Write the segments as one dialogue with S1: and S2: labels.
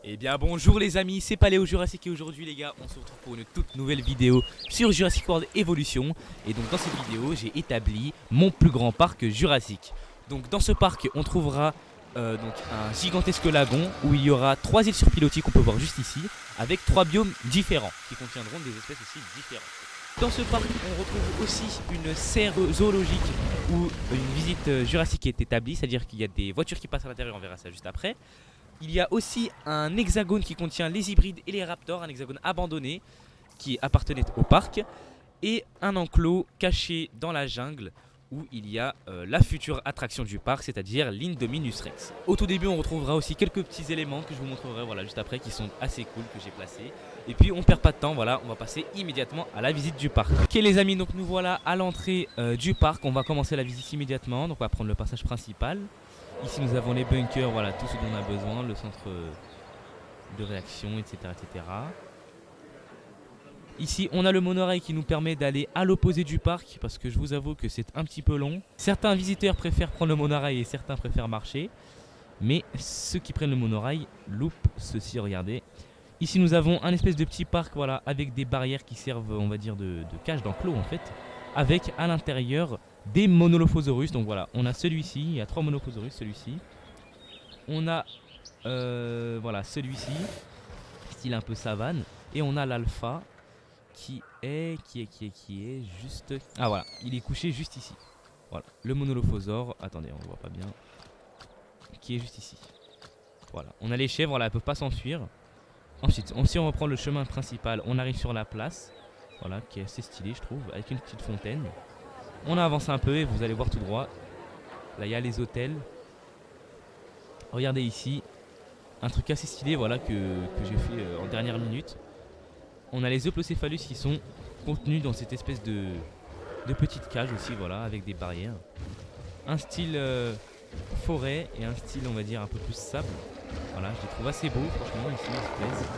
S1: Eh bien bonjour les amis, c'est Paléo Jurassic et aujourd'hui les gars on se retrouve pour une toute nouvelle vidéo sur Jurassic World Evolution. Et donc dans cette vidéo j'ai établi mon plus grand parc Jurassic. Donc dans ce parc on trouvera donc un gigantesque lagon où il y aura 3 îles sur pilotis qu'on peut voir juste ici, avec 3 biomes différents qui contiendront des espèces aussi différentes. Dans ce parc on retrouve aussi une serre zoologique où une visite jurassique est établie, c'est-à-dire qu'il y a des voitures qui passent à l'intérieur, on verra ça juste après. Il y a aussi un hexagone qui contient les hybrides et les raptors, un hexagone abandonné qui appartenait au parc, et un enclos caché dans la jungle où il y a la future attraction du parc, c'est-à-dire l'Indominus Rex. Au tout début, on retrouvera aussi quelques petits éléments que je vous montrerai voilà, juste après, qui sont assez cool, que j'ai placés. Et puis, on perd pas de temps, voilà, on va passer immédiatement à la visite du parc. Ok les amis, donc nous voilà à l'entrée du parc, on va commencer la visite immédiatement, donc on va prendre le passage principal. Ici nous avons les bunkers, voilà tout ce dont on a besoin, le centre de réaction, etc. etc. Ici on a le monorail qui nous permet d'aller à l'opposé du parc, parce que je vous avoue que c'est un petit peu long. Certains visiteurs préfèrent prendre le monorail et certains préfèrent marcher. Mais ceux qui prennent le monorail loupent ceci, regardez. Ici nous avons un espèce de petit parc, voilà, avec des barrières qui servent, on va dire, de cage d'enclos en fait. Avec à l'intérieur des Monolophosaurus. Donc voilà, on a celui-ci, il y a 3 Monolophosaurus, celui-ci. On a voilà, celui-ci, style un peu savane. Et on a l'alpha qui est juste... Ah voilà, il est couché juste ici. Voilà, le Monolophosaure, attendez, on voit pas bien. Qui est juste ici. Voilà, on a les chèvres, voilà, elles peuvent pas s'enfuir. Ensuite, si on reprend le chemin principal, on arrive sur la place. Voilà, qui est assez stylé je trouve, avec une petite fontaine. On avance un peu et vous allez voir tout droit. Là il y a les hôtels. Regardez ici, un truc assez stylé voilà, que j'ai fait en dernière minute. On a les Euplocéphalus qui sont contenus dans cette espèce de petite cage aussi, voilà, avec des barrières. Un style forêt et un style on va dire un peu plus sable. Voilà, je les trouve assez beaux franchement ici, ils se plaisent.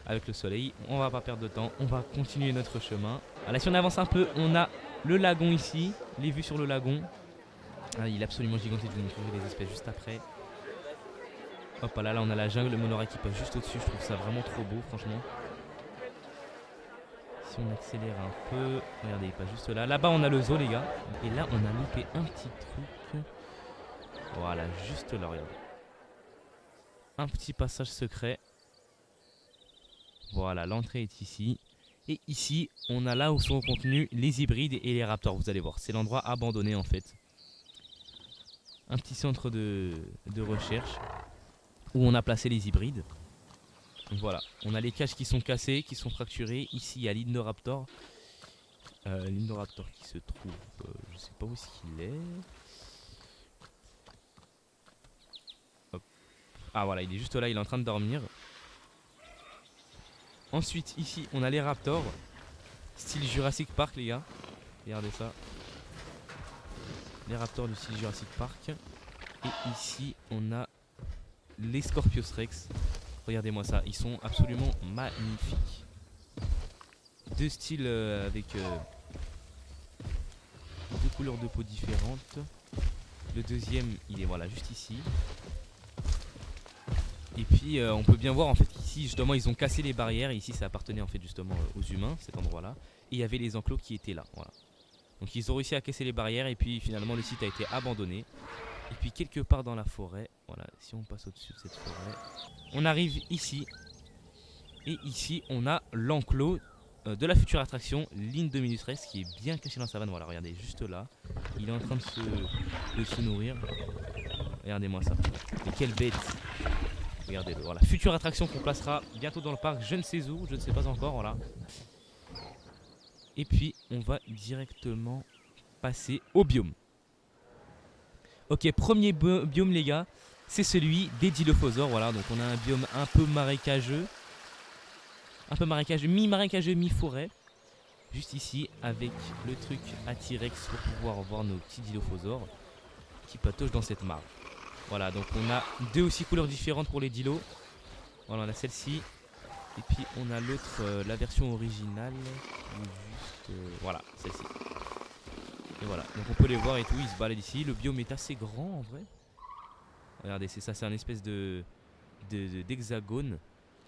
S1: Avec le soleil, on va pas perdre de temps, on va continuer notre chemin. Là si on avance un peu, on a le lagon ici, les vues sur le lagon. Ah, il est absolument gigantesque, je vais vous montrer les espèces juste après. Hop là, on a la jungle, le monorail qui passe juste au-dessus, je trouve ça vraiment trop beau franchement. Si on accélère un peu, regardez il passe juste là. Là-bas on a le zoo les gars, et là on a loupé un petit truc. Voilà, juste là, regardez. Un petit passage secret. Voilà, l'entrée est ici. Et ici, on a là où sont contenus les hybrides et les raptors, vous allez voir. C'est l'endroit abandonné en fait. Un petit centre de recherche où on a placé les hybrides. Donc voilà, on a les cages qui sont cassées, qui sont fracturées. Ici, il y a l'Indoraptor. L'Indoraptor qui se trouve... je sais pas où est-ce qu'il est. Hop. Ah voilà, il est juste là, il est en train de dormir. Ensuite, ici, on a les raptors. Style Jurassic Park, les gars. Regardez ça. Les raptors du style Jurassic Park. Et ici, on a les Scorpios Rex. Regardez-moi ça, ils sont absolument magnifiques. Deux styles avec deux couleurs de peau différentes. Le deuxième, il est voilà juste ici. Et puis on peut bien voir en fait qu'ici justement ils ont cassé les barrières. Et ici ça appartenait en fait justement aux humains, cet endroit là. Et il y avait les enclos qui étaient là, voilà. Donc ils ont réussi à casser les barrières et puis finalement le site a été abandonné. Et puis quelque part dans la forêt, voilà, si on passe au-dessus de cette forêt, on arrive ici. Et ici on a l'enclos de la future attraction, l'Indominus Rex, qui est bien caché dans la savane. Voilà, regardez, juste là. Il est en train de se nourrir. Regardez-moi ça. Et quelle bête! Regardez-le, voilà. Future attraction qu'on placera bientôt dans le parc, je ne sais où, je ne sais pas encore, voilà. Et puis, on va directement passer au biome. Ok, premier biome, les gars, c'est celui des Dilophosaures, voilà. Donc, on a un biome un peu marécageux. Un peu marécageux, mi-marécageux, mi-forêt. Juste ici, avec le truc à T-Rex pour pouvoir voir nos petits Dilophosaures qui patauchent dans cette mare. Voilà, donc on a deux aussi couleurs différentes pour les dilos. Voilà, on a celle-ci. Et puis on a l'autre, la version originale. Qui est juste, voilà, celle-ci. Et voilà, donc on peut les voir et tout, ils se baladent ici. Le biome est assez grand en vrai. Regardez, c'est ça, c'est un espèce de d'hexagone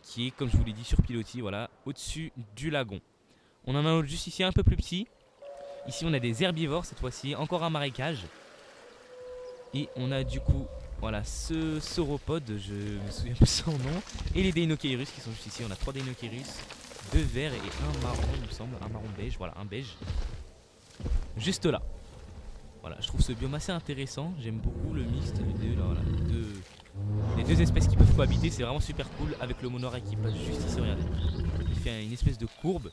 S1: qui est, comme je vous l'ai dit, sur pilotis, voilà, au-dessus du lagon. On en a un autre juste ici, un peu plus petit. Ici, on a des herbivores cette fois-ci, encore un marécage. Et on a du coup, voilà, ce sauropode, je me souviens plus son nom. Et les Deinocheirus qui sont juste ici. On a 3 Deinocheirus, 2 verts et un marron, il me semble. Un marron beige, voilà, un beige. Juste là. Voilà, je trouve ce biome assez intéressant. J'aime beaucoup le mixte, les deux espèces qui peuvent cohabiter. C'est vraiment super cool avec le monorail qui passe juste ici, regardez. Il fait une espèce de courbe.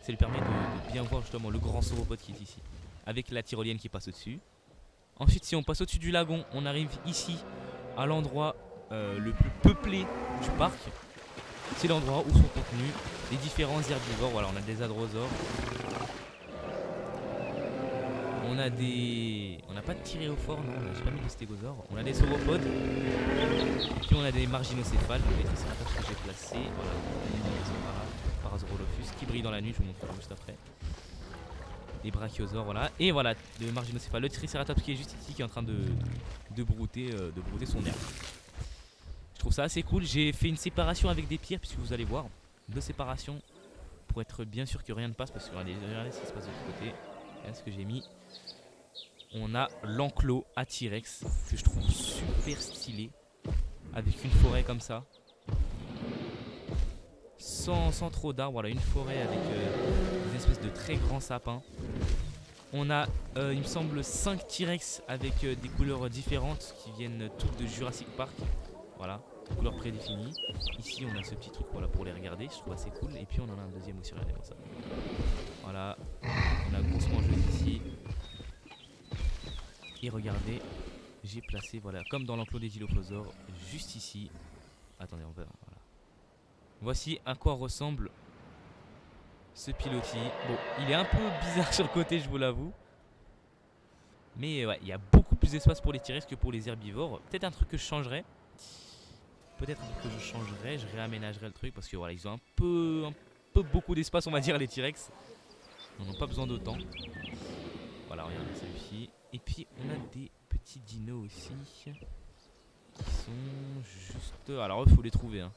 S1: Ça lui permet de bien voir justement le grand sauropode qui est ici. Avec la tyrolienne qui passe au-dessus. Ensuite, si on passe au-dessus du lagon, on arrive ici à l'endroit le plus peuplé du parc. C'est l'endroit où sont contenus les différents herbivores. Voilà, on a des hadrosaures. On a des... On n'a pas de tyréophores, non, j'ai pas mis de stégosaures. On a des sauropodes. Puis on a des marginocéphales, les tricératops que j'ai placés. Voilà, Parasaurolophus qui brille dans la nuit, je vous montrerai juste après. Les brachiosaures, voilà. Et voilà, le marginocéphale, le tricératops qui est juste ici, qui est en train de brouter son herbe. Je trouve ça assez cool. J'ai fait une séparation avec des pierres, puisque vous allez voir. 2 séparations pour être bien sûr que rien ne passe, parce que regardez ce qui se passe de l'autre côté. Regardez ce que j'ai mis. On a l'enclos à T-Rex, que je trouve super stylé. Avec une forêt comme ça. Sans trop d'arbres, voilà, une forêt avec des espèces de très grands sapins. On a, il me semble, 5 T-Rex avec des couleurs différentes qui viennent toutes de Jurassic Park. Voilà, couleurs prédéfinies. Ici, on a ce petit truc, voilà, pour les regarder, je trouve assez cool. Et puis, on en a un deuxième aussi, regardez comme ça. Voilà, on a grosse mangeuse ici. Et regardez, j'ai placé, voilà, comme dans l'enclos des dilophosaures, juste ici. Attendez, on va, voilà. Voici à quoi ressemble ce pilotis. Bon, il est un peu bizarre sur le côté, je vous l'avoue. Mais ouais, il y a beaucoup plus d'espace pour les T-Rex que pour les herbivores. Peut-être un truc que je changerais. Je réaménagerais le truc parce que voilà, ils ont un peu beaucoup d'espace, on va dire, les T-Rex. Ils n'en ont pas besoin d'autant. Voilà, regardez celui-ci. Et puis on a des petits dinos aussi qui sont juste... Alors il faut les trouver, hein.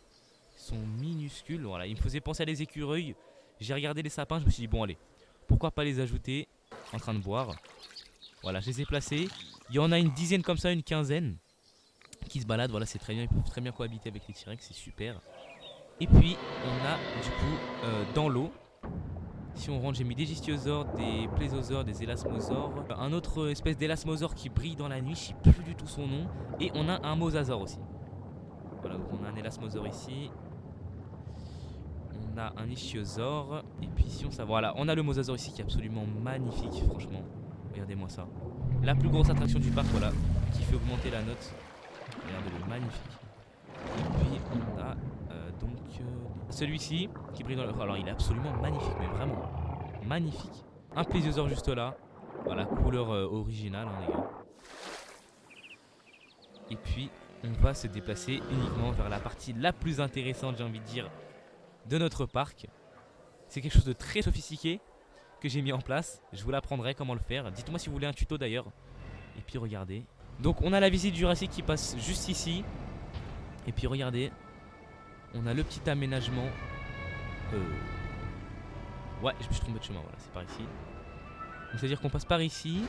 S1: Ils sont minuscules, voilà, ils me faisaient penser à des écureuils. J'ai regardé les sapins, je me suis dit bon allez, pourquoi pas les ajouter en train de boire. Voilà, je les ai placés. Il y en a une dizaine comme ça, une quinzaine qui se baladent, voilà, c'est très bien, ils peuvent très bien cohabiter avec les T-Rex, c'est super. Et puis on a du coup dans l'eau, si on rentre, j'ai mis des gystiosaures, des plésiosaures, des élasmosaures, un autre espèce d'élasmosaure qui brille dans la nuit, je sais plus du tout son nom, et on a un mosasaure aussi. Voilà, donc on a un élasmosaure ici. On a un ichthyosaure. Et puis ici on voilà, on a le mosasaure ici qui est absolument magnifique, franchement. Regardez-moi ça. La plus grosse attraction du parc, voilà, qui fait augmenter la note. Regardez-le, magnifique. Et puis on a celui-ci qui brille dans le... Alors il est absolument magnifique, mais vraiment magnifique. Un plésiosaure juste là. Voilà, couleur originale, hein, les gars. Et puis on va se déplacer uniquement vers la partie la plus intéressante, j'ai envie de dire, de notre parc. C'est quelque chose de très sophistiqué que j'ai mis en place. Je vous l'apprendrai comment le faire. Dites-moi si vous voulez un tuto d'ailleurs. Et puis regardez. Donc on a la visite Jurassique qui passe juste ici. Et puis regardez. On a le petit aménagement. Ouais, je me suis trompé de chemin. Voilà, c'est par ici. C'est-à-dire qu'on passe par ici.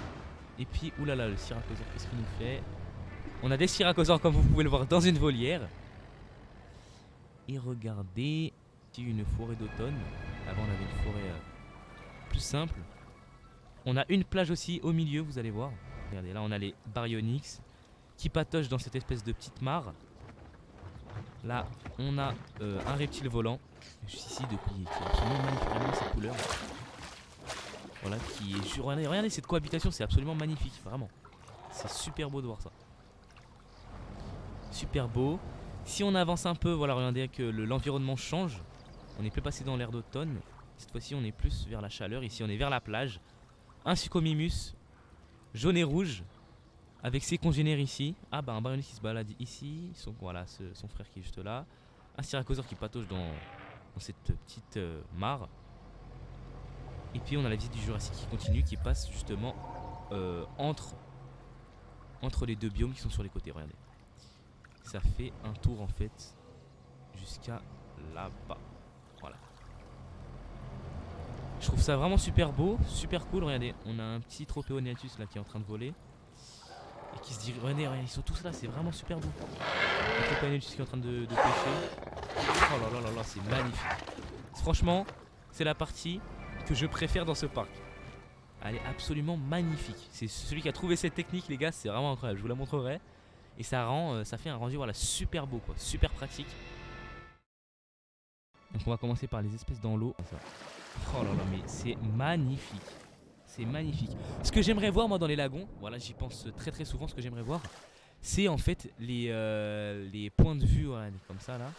S1: Et puis, oulala, le Syracosaure, qu'est-ce qu'il nous fait? On a des Syracosaures comme vous pouvez le voir dans une volière. Et regardez, il y a une forêt d'automne. Avant on avait une forêt plus simple. On a une plage aussi au milieu, vous allez voir. Regardez, là on a les Baryonyx qui patochent dans cette espèce de petite mare. Là on a un reptile volant. Juste ici qui est absolument magnifique, vraiment ses couleurs. Voilà, qui est... Regardez cette cohabitation, c'est absolument magnifique, vraiment. C'est super beau de voir ça. Super beau. Si on avance un peu, voilà, regardez que l'environnement change. On n'est plus passé dans l'air d'automne. Cette fois-ci, on est plus vers la chaleur. Ici, on est vers la plage. Un Suchomimus, jaune et rouge, avec ses congénères ici. Ah bah un Baryonyx qui se balade ici. Voilà, son frère qui est juste là. Un Syracosaure qui patauge dans cette petite mare. Et puis on a la visite du Jurassique qui continue, qui passe justement entre les deux biomes qui sont sur les côtés. Regardez. Ça fait un tour en fait jusqu'à là-bas. Voilà. Je trouve ça vraiment super beau, super cool. Regardez, on a un petit Tropéonetus là qui est en train de voler. Et qui se dit, regardez, ils sont tous là, c'est vraiment super beau. Le Tropéonetus qui est en train de pêcher. Oh là là là là, c'est magnifique. Franchement, c'est la partie que je préfère dans ce parc. Elle est absolument magnifique. C'est celui qui a trouvé cette technique, les gars, c'est vraiment incroyable. Je vous la montrerai. Et ça rend, ça fait un rendu voilà, super beau, quoi, super pratique. Donc on va commencer par les espèces dans l'eau. Oh là là, mais c'est magnifique. C'est magnifique. Ce que j'aimerais voir moi dans les lagons, voilà, j'y pense très très souvent. Ce que j'aimerais voir, c'est en fait les points de vue, voilà, comme ça là,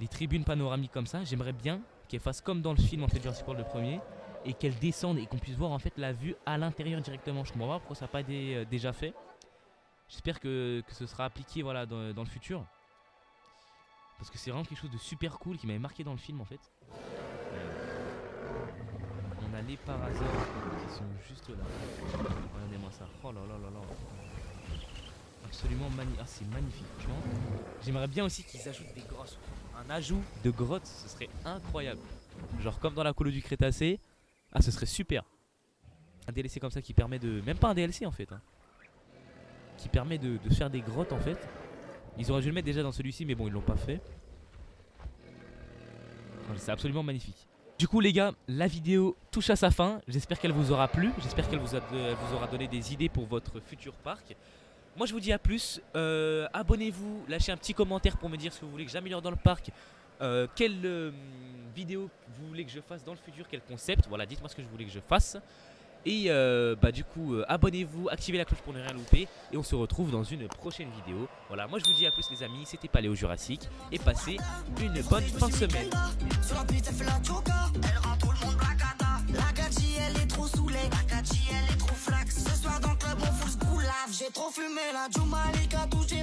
S1: les tribunes panoramiques comme ça. J'aimerais bien qu'elles fassent comme dans le film en fait Jurassic World le premier, et qu'elles descendent et qu'on puisse voir en fait la vue à l'intérieur directement. Je comprends pas pourquoi ça n'a pas été déjà fait. J'espère que ce sera appliqué voilà, dans le futur. Parce que c'est vraiment quelque chose de super cool qui m'avait marqué dans le film en fait. On a les parasaures qui sont juste là. Regardez-moi ça. Oh là là là là. Absolument magnifique. Ah, c'est magnifique, franchement. J'aimerais bien aussi qu'ils ajoutent des grottes. Un ajout de grottes, ce serait incroyable. Genre comme dans la colo du Crétacé. Ah, ce serait super. Un DLC comme ça qui permet de... Même pas un DLC en fait. Hein. Qui permet de faire des grottes en fait. Ils auraient dû le mettre déjà dans celui-ci, mais bon, ils l'ont pas fait. C'est absolument magnifique. Du coup les gars, la vidéo touche à sa fin. J'espère qu'elle vous aura plu. J'espère qu'elle vous aura donné des idées pour votre futur parc. Moi je vous dis à plus. Abonnez-vous, lâchez un petit commentaire pour me dire ce que vous voulez que j'améliore dans le parc. Quelle vidéo vous voulez que je fasse dans le futur, quel concept. Voilà, dites-moi ce que je voulais que je fasse. Et du coup, abonnez-vous, activez la cloche pour ne rien louper. Et on se retrouve dans une prochaine vidéo. Voilà, moi je vous dis à plus les amis. C'était Paléo Jurassic. Et passez une bonne fin de semaine.
S2: Sur la piste, elle fait la choca. Elle rend tout le monde blacada. La gadji, elle est trop saoulée. La gadji, elle est trop flax. Ce soir dans le club, on fout ce boulave. J'ai trop fumé la Jumalika, touché